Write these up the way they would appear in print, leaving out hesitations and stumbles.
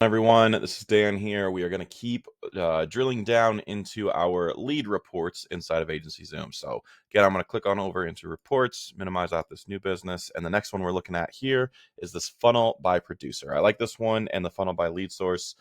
Everyone, this is Dan here. We are going to keep drilling down into our lead reports inside of AgencyZoom. So again, I'm going to click on over into reports, minimize out this new business. And the next one we're looking at here is this funnel by producer. I like this one and the funnel by lead source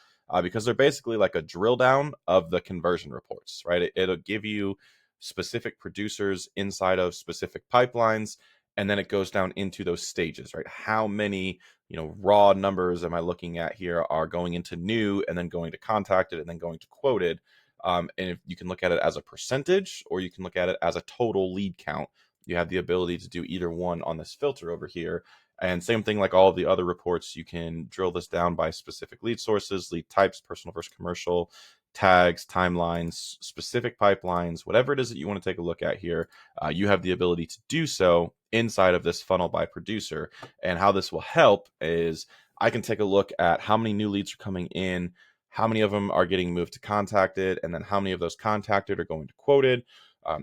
because they're basically like a drill down of the conversion reports, right? It'll give you specific producers inside of specific pipelines. And then it goes down into those stages, right? How many raw numbers am I looking at here are going into new and then going to contacted and then going to quoted. And if you can look at it as a percentage or you can look at it as a total lead count. You have the ability to do either one on this filter over here. And same thing like all of the other reports, you can drill this down by specific lead sources, lead types, personal versus commercial, tags, timelines, specific pipelines, whatever it is that you want to take a look at here. You have the ability to do so inside of this funnel by producer. And how this will help is I can take a look at how many new leads are coming in, how many of them are getting moved to contacted, and then how many of those contacted are going to quoted.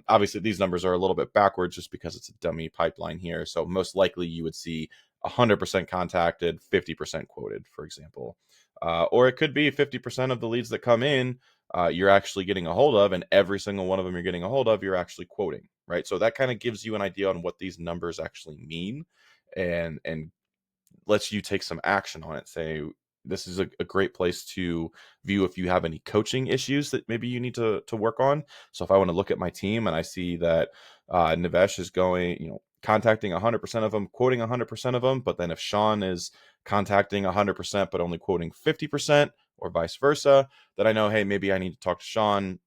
Obviously, these numbers are a little bit backwards just because it's a dummy pipeline here. So most likely you would see 100% contacted, 50% quoted, for example. Or it could be 50% of the leads that come in, you're actually getting a hold of, and every single one of them you're getting a hold of, you're actually quoting, right? So that kind of gives you an idea on what these numbers actually mean and lets you take some action on it. Say, this is a great place to view if you have any coaching issues that maybe you need to work on. So if I want to look at my team and I see that Nivesh is going, contacting 100% of them, quoting 100% of them, but then if Sean is contacting 100% but only quoting 50% or vice versa, then I know, hey, maybe I need to talk to Sean,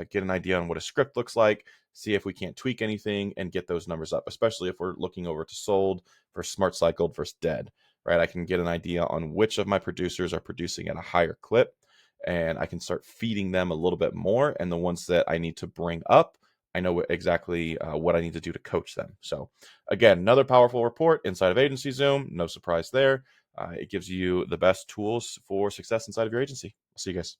get an idea on what a script looks like, see if we can't tweak anything and get those numbers up, especially if we're looking over to sold versus smart cycled versus dead, right? I can get an idea on which of my producers are producing at a higher clip, and I can start feeding them a little bit more. And the ones that I need to bring up, I know exactly what I need to do to coach them. So again, another powerful report inside of AgencyZoom. No surprise there. It gives you the best tools for success inside of your agency. I'll see you guys.